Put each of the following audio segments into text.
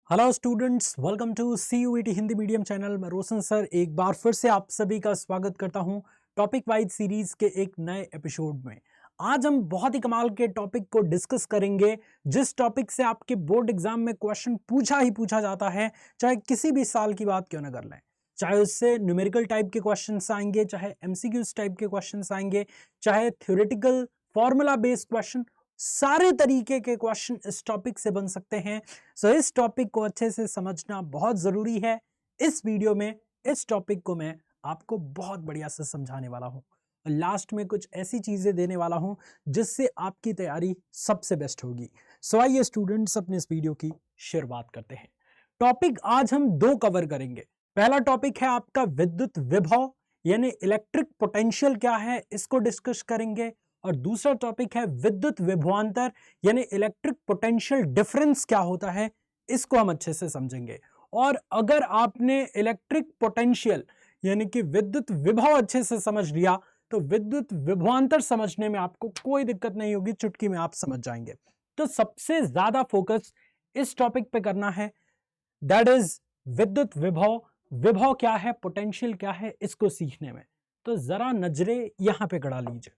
Hello students, welcome to CUET Hindi medium channel. मैं Roshan sir एक बार फिर से आप सभी का स्वागत करता हूं टॉपिक वाइज सीरीज के एक नए एपिसोड में। आज हम बहुत ही कमाल के टॉपिक को डिस्कस करेंगे, जिस टॉपिक से आपके बोर्ड एग्जाम में क्वेश्चन पूछा ही पूछा जाता है, चाहे किसी भी साल की बात क्यों ना कर लें। चाहे उससे न्यूमेरिकल टाइप के क्वेश्चन आएंगे, चाहे MCQs टाइप के क्वेश्चन आएंगे, चाहे थ्योरेटिकल फॉर्मूला बेस्ड क्वेश्चन, सारे तरीके के क्वेश्चन इस टॉपिक से बन सकते हैं। सो इस टॉपिक को अच्छे से समझना बहुत जरूरी है। इस वीडियो में इस टॉपिक को मैं आपको बहुत बढ़िया से समझाने वाला हूं और लास्ट में कुछ ऐसी चीजें देने वाला हूं जिससे आपकी तैयारी सबसे बेस्ट होगी। सो आइए स्टूडेंट्स, अपने इस वीडियो की शुरुआत करते हैं। टॉपिक आज हम दो कवर करेंगे। पहला टॉपिक है आपका विद्युत विभव यानी इलेक्ट्रिक पोटेंशियल क्या है, इसको डिस्कस करेंगे। और दूसरा टॉपिक है विद्युत विभवांतर यानी इलेक्ट्रिक पोटेंशियल डिफरेंस क्या होता है, इसको हम अच्छे से समझेंगे। और अगर आपने इलेक्ट्रिक पोटेंशियल यानी कि विद्युत विभव अच्छे से समझ लिया तो विद्युत विभवांतर समझने में आपको कोई दिक्कत नहीं होगी, चुटकी में आप समझ जाएंगे। तो सबसे ज्यादा फोकस इस टॉपिक पे करना है, दैट इज विद्युत विभव। विभव क्या है, पोटेंशियल क्या है, इसको सीखने में। तो जरा नजरें यहां पे गड़ा लीजिए।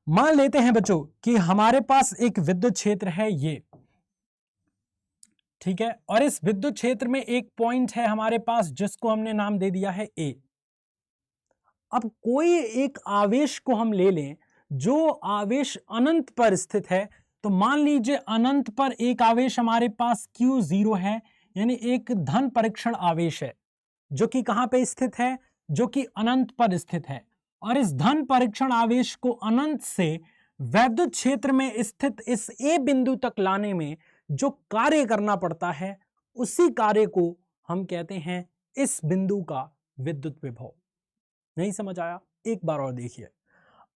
मान लेते हैं बच्चों कि हमारे पास एक विद्युत क्षेत्र है ये, ठीक है, और इस विद्युत क्षेत्र में एक पॉइंट है हमारे पास जिसको हमने नाम दे दिया है ए। अब कोई एक आवेश को हम ले लें जो आवेश अनंत पर स्थित है। तो मान लीजिए अनंत पर एक आवेश हमारे पास Q0 है, यानी एक धन परीक्षण आवेश है जो कि कहां पे स्थित है, जो कि अनंत पर स्थित है। और इस धन परीक्षण आवेश को अनंत से वैद्युत क्षेत्र में स्थित इस ए बिंदु तक लाने में जो कार्य करना पड़ता है, उसी कार्य को हम कहते हैं इस बिंदु का विद्युत विभव। नहीं समझ आया? एक बार और देखिए।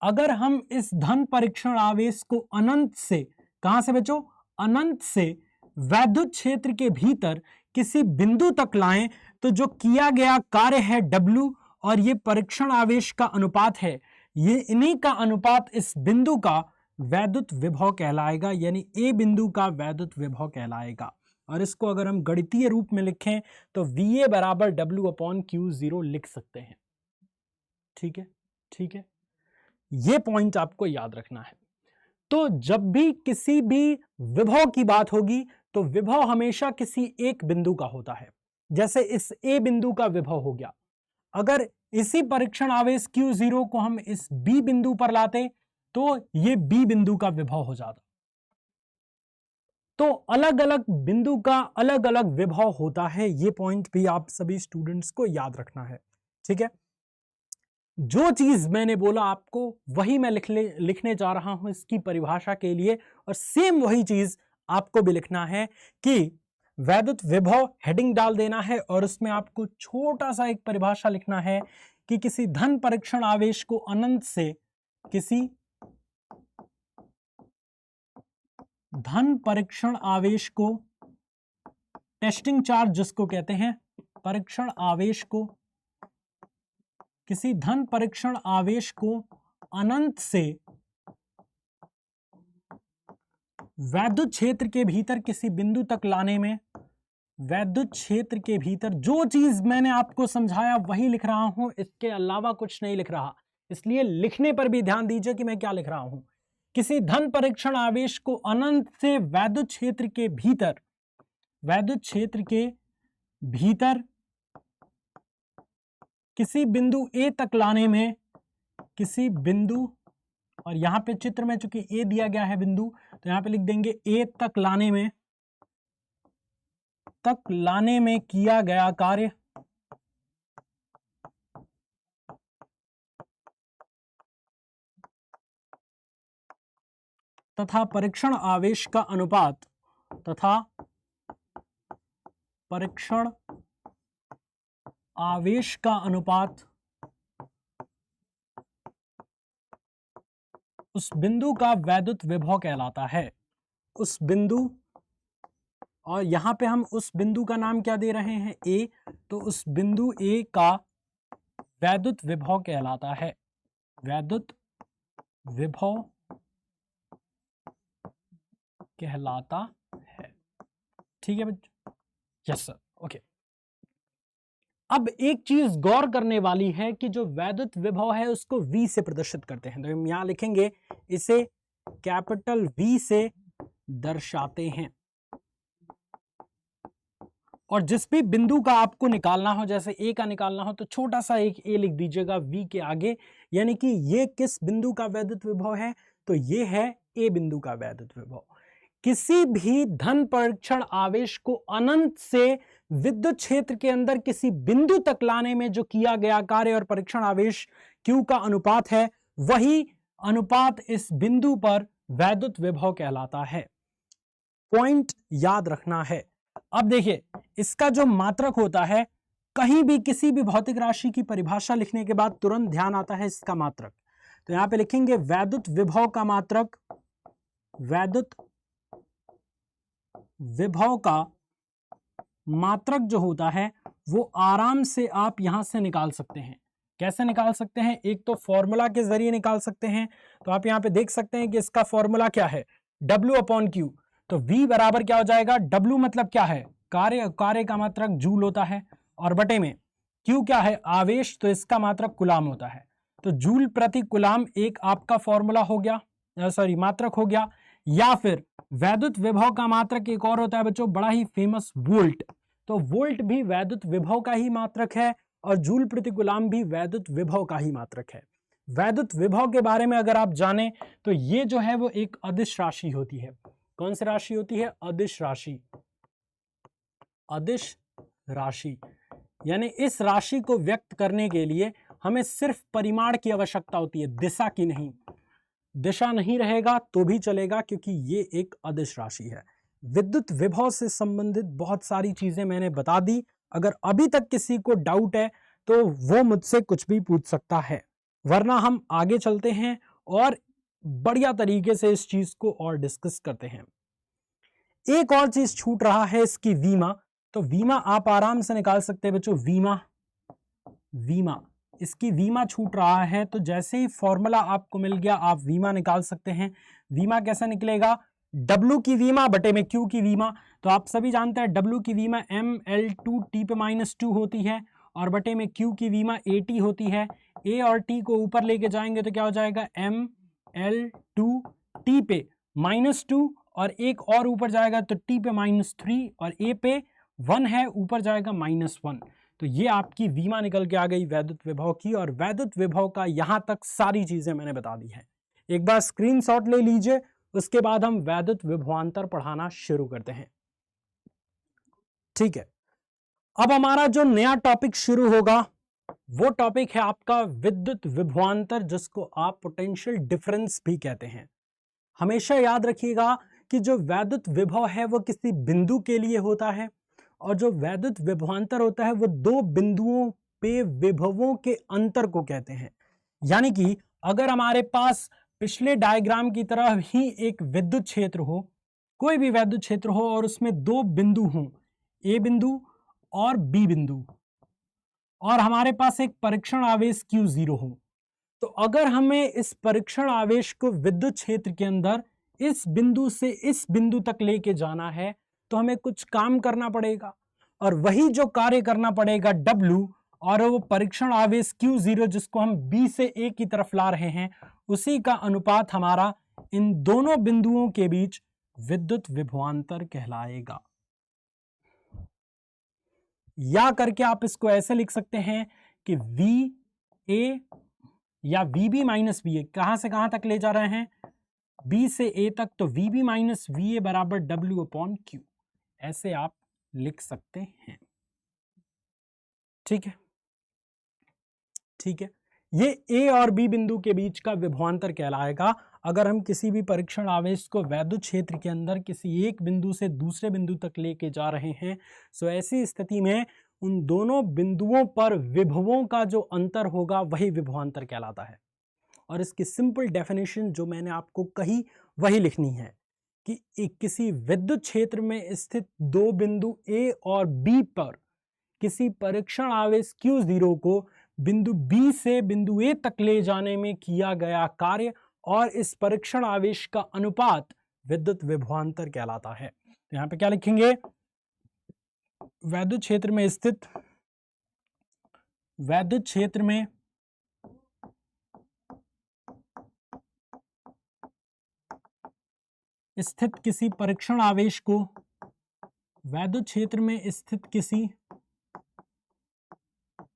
अगर हम इस धन परीक्षण आवेश को अनंत से, कहां से बच्चों, अनंत से वैद्युत क्षेत्र के भीतर किसी बिंदु तक लाएं तो जो किया गया कार्य है W और ये परीक्षण आवेश का अनुपात है, ये इन्हीं का अनुपात इस बिंदु का वैद्युत विभव कहलाएगा, यानी ए बिंदु का वैद्युत विभव कहलाएगा। और इसको अगर हम गणितीय रूप में लिखें तो VA बराबर W/Q0 लिख सकते हैं। ठीक है, ठीक है, ये पॉइंट आपको याद रखना है। तो जब भी किसी भी विभव की बात होगी तो विभव हमेशा किसी एक बिंदु का होता है। जैसे इस ए बिंदु का विभव हो गया, अगर इसी परीक्षण आवेश Q0 को हम इस बी बिंदु पर लाते तो ये बी बिंदु का विभव हो जाता। तो अलग अलग बिंदु का अलग अलग विभव होता है, ये पॉइंट भी आप सभी स्टूडेंट्स को याद रखना है। ठीक है, जो चीज मैंने बोला आपको वही मैं लिखने जा रहा हूं इसकी परिभाषा के लिए, और सेम वही चीज आपको भी लिखना है कि वैद्युत विभव हेडिंग डाल देना है और उसमें आपको छोटा सा एक परिभाषा लिखना है कि किसी धन परीक्षण आवेश को अनंत से, किसी धन परीक्षण आवेश को, टेस्टिंग चार्ज जिसको कहते हैं, परीक्षण आवेश को, किसी धन परीक्षण आवेश को अनंत से वैद्युत क्षेत्र के भीतर किसी बिंदु तक लाने में, वैद्युत क्षेत्र के भीतर जो चीज मैंने आपको समझाया वही लिख रहा हूं, इसके अलावा कुछ नहीं लिख रहा। इसलिए लिखने पर भी ध्यान दीजिए कि मैं क्या लिख रहा हूं। किसी धन परीक्षण आवेश को अनंत से वैद्युत क्षेत्र के भीतर, वैद्युत क्षेत्र के भीतर किसी बिंदु ए तक लाने में, किसी बिंदु, और यहां पे चित्र में चूंकि ए दिया गया है बिंदु, तो यहां पे लिख देंगे ए तक लाने में किया गया कार्य तथा परीक्षण आवेश का अनुपात, तथा परीक्षण आवेश का अनुपात उस बिंदु का वैद्युत विभव कहलाता है। उस बिंदु, और यहां पे हम उस बिंदु का नाम क्या दे रहे हैं, ए, तो उस बिंदु ए का वैद्युत विभव कहलाता है, वैद्युत विभव कहलाता है। ठीक है बच्चों, यस सर, ओके। अब एक चीज गौर करने वाली है कि जो वैद्युत विभव है उसको V से प्रदर्शित करते हैं, तो हम यहां लिखेंगे इसे कैपिटल V से दर्शाते हैं। और जिस भी बिंदु का आपको निकालना हो, जैसे ए का निकालना हो तो छोटा सा एक ए लिख दीजिएगा V के आगे, यानी कि ये किस बिंदु का वैद्युत विभव है, तो ये है ए बिंदु का वैद्युत विभव। किसी भी धन परीक्षण आवेश को अनंत से विद्युत क्षेत्र के अंदर किसी बिंदु तक लाने में जो किया गया कार्य और परीक्षण आवेश Q का अनुपात है, वही अनुपात इस बिंदु पर वैद्युत विभव कहलाता है। पॉइंट याद रखना है। अब देखिए, इसका जो मात्रक होता है, कहीं भी किसी भी भौतिक राशि की परिभाषा लिखने के बाद तुरंत ध्यान आता है इसका मात्रक। तो यहां पे लिखेंगे वैद्युत विभव का मात्रक, वैद्युत विभव का मात्रक जो होता है वो आराम से आप यहां से निकाल सकते हैं। कैसे निकाल सकते हैं? एक तो फॉर्मूला के जरिए निकाल सकते हैं। तो आप यहां पे देख सकते हैं कि इसका फॉर्मूला क्या है, W/Q। तो V बराबर क्या हो जाएगा, W मतलब क्या है, कार्य, कार्य का मात्रक जूल होता है, और बटे में Q क्या है, आवेश, तो इसका मात्रक कुलाम होता है। तो जूल प्रति कुलाम एक आपका फॉर्मूला हो गया, सॉरी मात्रक हो गया। या फिर वैद्युत विभव का मात्रक एक और होता है बच्चों, बड़ा ही फेमस, वोल्ट। तो वोल्ट भी वैद्युत विभव का ही मात्रक है, और जूल प्रति कुलाम भी वैद्युत विभव का ही मात्रक है। वैद्युत विभव के बारे में अगर आप जानें तो ये जो है वो एक अदिश राशि होती है। कौन सी राशि होती है? अदिश राशि। अदिश राशि यानी इस राशि को व्यक्त करने के लिए हमें सिर्फ परिमाण की आवश्यकता होती है, दिशा की नहीं। दिशा नहीं रहेगा तो भी चलेगा, क्योंकि ये एक अदिश राशि है। विद्युत विभव से संबंधित बहुत सारी चीजें मैंने बता दी। अगर अभी तक किसी को डाउट है तो वो मुझसे कुछ भी पूछ सकता है, वरना हम आगे चलते हैं और बढ़िया तरीके से इस चीज को और डिस्कस करते हैं। एक और चीज छूट रहा है, इसकी वीमा। तो वीमा आप आराम से निकाल सकते हैं बच्चों, वीमा, वीमा, इसकी वीमा छूट रहा है। तो जैसे ही फॉर्मूला आपको मिल गया आप वीमा निकाल सकते हैं। वीमा कैसे निकलेगा? W की वीमा बटे में Q की वीमा। तो आप सभी जानते हैं W की वीमा mL2T/-2 होती है, और बटे में Q की वीमा AT होती है। A और T को ऊपर लेके जाएंगे तो क्या हो जाएगा, mL2T/-2, और एक और ऊपर जाएगा तो T/-3, और A पे 1 है, ऊपर जाएगा -1। तो ये आपकी वीमा निकल के आ गई वैद्युत विभव की। और वैद्युत विभव का यहां तक सारी चीजें मैंने बता दी हैं। एक बार स्क्रीनशॉट ले लीजिए, उसके बाद हम वैद्युत विभवांतर पढ़ाना शुरू करते हैं। ठीक है, अब हमारा जो नया टॉपिक शुरू होगा वो टॉपिक है आपका विद्युत विभवांतर, जिसको आप पोटेंशियल डिफरेंस भी कहते हैं। हमेशा याद रखिएगा कि जो वैद्युत विभव है वो किसी बिंदु के लिए होता है, और जो वैद्युत विभवांतर होता है वो दो बिंदुओं पे विभवों के अंतर को कहते हैं। यानी कि अगर हमारे पास पिछले डायग्राम की तरह ही एक विद्युत क्षेत्र हो, कोई भी विद्युत क्षेत्र हो, और उसमें दो बिंदु हों, ए बिंदु और बी बिंदु, और हमारे पास एक परीक्षण आवेश Q0 हो, तो अगर हमें इस परीक्षण आवेश को विद्युत क्षेत्र के अंदर इस बिंदु से इस बिंदु तक लेके जाना है तो हमें कुछ काम करना पड़ेगा, और वही जो कार्य करना पड़ेगा W, और वो परीक्षण आवेश Q0 जिसको हम B से A की तरफ ला रहे हैं, उसी का अनुपात हमारा इन दोनों बिंदुओं के बीच विद्युत विभवांतर कहलाएगा। या करके आप इसको ऐसे लिख सकते हैं कि VA या VB माइनस VA, कहां से कहां तक ले जा रहे हैं, B से A तक, तो VB माइनस VA बराबर W/Q, ऐसे आप लिख सकते हैं। ठीक है, ठीक है, ये A और B बिंदु के बीच का विभवांतर कहलाएगा। अगर हम किसी भी परीक्षण आवेश को वैद्युत क्षेत्र के अंदर किसी एक बिंदु से दूसरे बिंदु तक लेके जा रहे हैं, तो ऐसी स्थिति में उन दोनों बिंदुओं पर विभवों का जो अंतर होगा वही विभवांतर कहलाता है। और इसकी सिंपल डेफिनेशन जो मैंने आपको कही वही लिखनी है कि किसी विद्युत क्षेत्र में स्थित दो बिंदु A और B पर किसी परीक्षण आवेश Q0 को बिंदु B से बिंदु A तक ले जाने में किया गया कार्य और इस परीक्षण आवेश का अनुपात विद्युत विभवांतर कहलाता है। तो यहां पे क्या लिखेंगे, वैद्युत क्षेत्र में स्थित किसी परीक्षण आवेश को वैद्युत क्षेत्र में स्थित किसी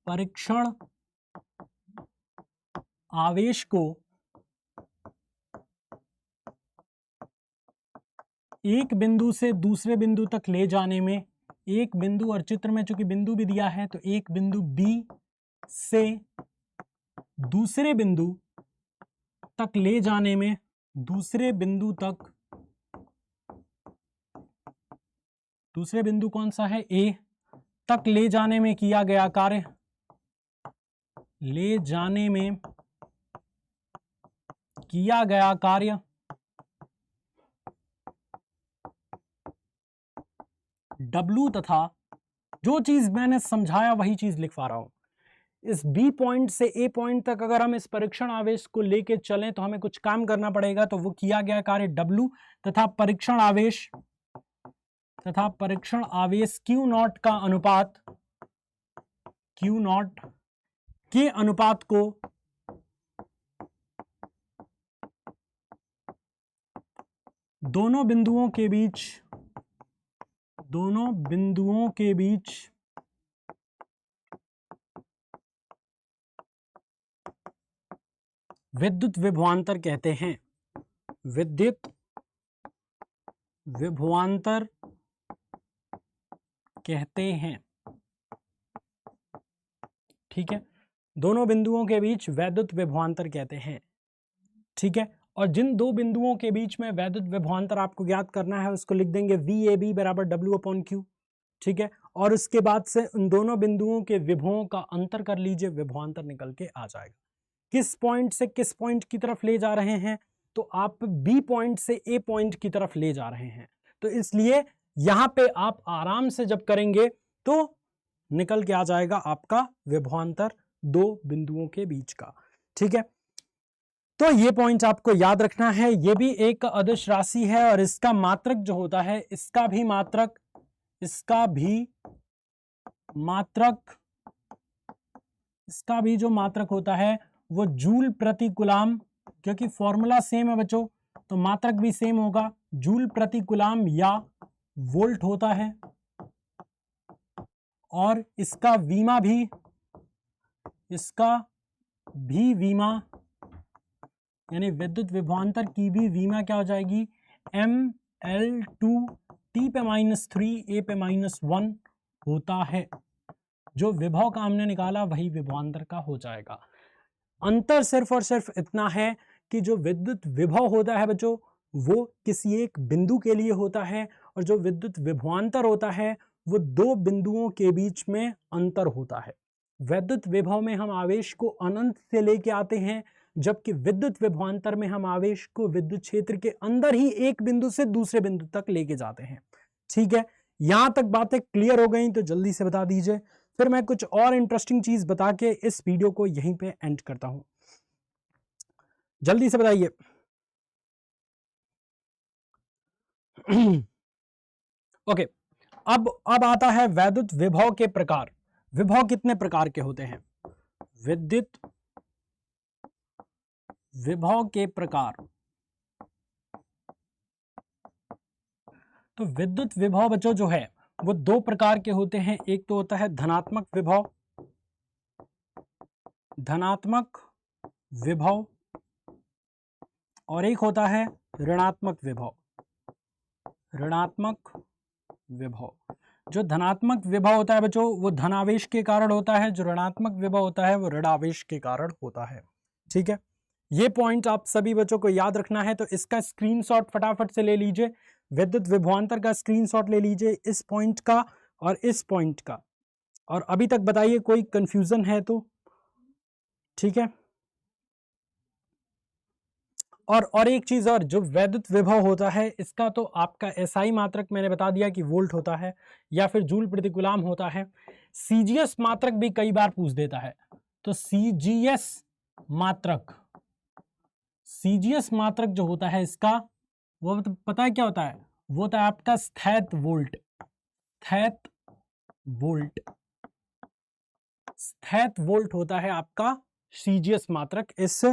परीक्षण आवेश को एक बिंदु से दूसरे बिंदु तक ले जाने में, एक बिंदु और चित्र में चूंकि बिंदु भी दिया है तो एक बिंदु B से दूसरे बिंदु तक ले जाने में, दूसरे बिंदु कौन सा है, A तक ले जाने में किया गया कार्य, W तथा जो चीज मैंने समझाया वही चीज लिख पा रहा हूं। इस B पॉइंट से A पॉइंट तक अगर हम इस परीक्षण आवेश को लेके चलें तो हमें कुछ काम करना पड़ेगा, तो वो किया गया कार्य W तथा परीक्षण आवेश Q नॉट का अनुपात, Q नॉट के अनुपात को दोनों बिंदुओं के बीच विद्युत विभवांतर कहते हैं। विद्युत विभवांतर कहते हैं, ठीक है, दोनों बिंदुओं के बीच वैद्युत विभवांतर कहते हैं, ठीक है। और जिन दो बिंदुओं के बीच में वैद्युत विभवांतर आपको ज्ञात करना है उसको लिख देंगे VAB बराबर W/Q, ठीक है। और उसके बाद से उन दोनों बिंदुओं के विभवों का अंतर कर लीजिए, विभवांतर निकल के आ जाएगा। किस पॉइंट से किस पॉइंट की तरफ ले जा रहे हैं, तो आप B पॉइंट से A पॉइंट की तरफ ले जा रहे हैं, तो इसलिए यहां पे आप आराम से जब करेंगे तो निकल के आ जाएगा आपका विभवांतर दो बिंदुओं के बीच का, ठीक है। तो ये पॉइंट आपको याद रखना है। ये भी एक अदिश राशि है और इसका मात्रक जो होता है, इसका भी जो मात्रक होता है वो जूल प्रति कूलाम, क्योंकि फॉर्मूला सेम है बच्चों तो मात्रक भी सेम होगा, जूल प्रति कूलाम या वोल्ट होता है। और इसका भी वीमा यानी विद्युत विभवांतर की भी वीमा क्या हो जाएगी, ML2 T पे -3 A पे -1 होता है। जो विभव का हमने निकाला वही विभवांतर का हो जाएगा। अंतर सिर्फ और सिर्फ इतना है कि जो विद्युत विभव होता है बच्चों वो किसी एक बिंदु के लिए होता है, और जो विद्युत विभवांतर होता है वो दो बिंदुओं के बीच में अंतर होता है। विद्युत विभव में हम आवेश को अनंत से लेके आते हैं, जबकि विद्युत विभवांतर में हम आवेश को विद्युत क्षेत्र के अंदर ही एक बिंदु से दूसरे बिंदु तक लेके जाते हैं, ठीक है। यहां तक बातें क्लियर हो गई तो जल्दी से बता दीजिए, फिर मैं कुछ और इंटरेस्टिंग चीज बता के इस वीडियो को यहीं पे एंड करता हूं। जल्दी से बताइए। ओके, अब आता है वैद्युत विभव के प्रकार। विभव कितने प्रकार के होते हैं? विद्युत विभव के प्रकार। तो विद्युत विभव बच्चों जो है वो दो प्रकार के होते हैं। एक तो होता है धनात्मक विभव और एक होता है ऋणात्मक विभव। जो धनात्मक विभव होता है बच्चों वो धनावेश के कारण होता है, जो ऋणात्मक विभव होता है वो ऋणावेश के कारण होता है, ठीक है। ये पॉइंट आप सभी बच्चों को याद रखना है, तो इसका स्क्रीनशॉट फटाफट से ले लीजिए। विद्युत विभवांतर का स्क्रीनशॉट ले लीजिए, इस पॉइंट का और इस पॉइंट का। और अभी तक बताइए कोई कंफ्यूजन है तो, ठीक है। और एक चीज और, जो वैद्युत विभव होता है इसका तो आपका एसआई मात्रक मैंने बता दिया कि वोल्ट होता है या फिर जूल प्रति कूलाम होता है। सीजीएस मात्रक भी कई बार पूछ देता है, तो सीजीएस मात्रक जो होता है इसका वो पता है क्या होता है, वो होता है आपका स्थैत वोल्ट। स्थैत वोल्ट होता है आपका सीजीएस मात्रक इस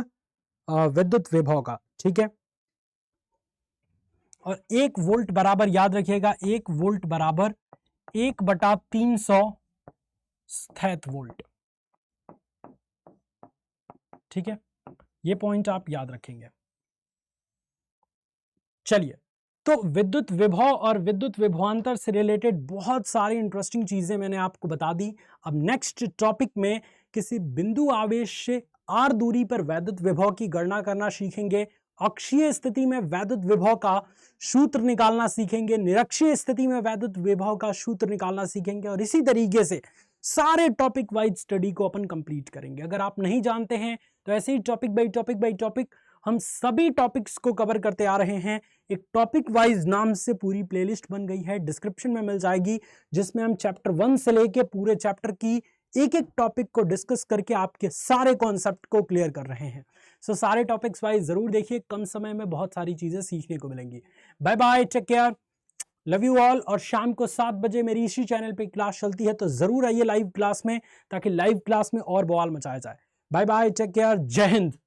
विद्युत विभव का, ठीक है। और 1 वोल्ट बराबर, याद रखिएगा, 1 वोल्ट बराबर 1/300 स्थैत वोल्ट, ठीक है। ये पॉइंट आप याद रखेंगे। चलिए, तो विद्युत विभव और विद्युत विभवांतर से रिलेटेड बहुत सारी इंटरेस्टिंग चीजें मैंने आपको बता दी। अब नेक्स्ट टॉपिक में किसी बिंदु आवेश से r दूरी पर वैद्युत विभव की गणना करना सीखेंगे। अक्षीय स्थिति में वैद्युत विभव का सूत्र निकालना सीखेंगे, निरक्षीय स्थिति में वैद्युत विभव का सूत्र निकालना सीखेंगे, और इसी तरीके से सारे टॉपिक वाइज स्टडी को अपन कंप्लीट करेंगे। अगर आप नहीं जानते हैं तो ऐसे ही टॉपिक बाई टॉपिक हम सभी टॉपिक्स को कवर करते आ रहे हैं। एक टॉपिक वाइज नाम से पूरी प्लेलिस्ट बन गई है, डिस्क्रिप्शन में मिल जाएगी, जिसमें हम चैप्टर 1 से लेके पूरे चैप्टर की एक एक टॉपिक को डिस्कस करके आपके सारे कॉन्सेप्ट को क्लियर कर रहे हैं। सो सारे टॉपिक्स वाइज जरूर देखिए, कम समय में बहुत सारी चीजें सीखने को मिलेंगी। Bye bye, take care, love you all. और शाम को 7 बजे मेरी इसी चैनल पे क्लास चलती है, तो जरूर आइए लाइव क्लास में, ताकि लाइव क्लास में और बवाल मचाया जाए। बाय बाय, टेक केयर, जय हिंद।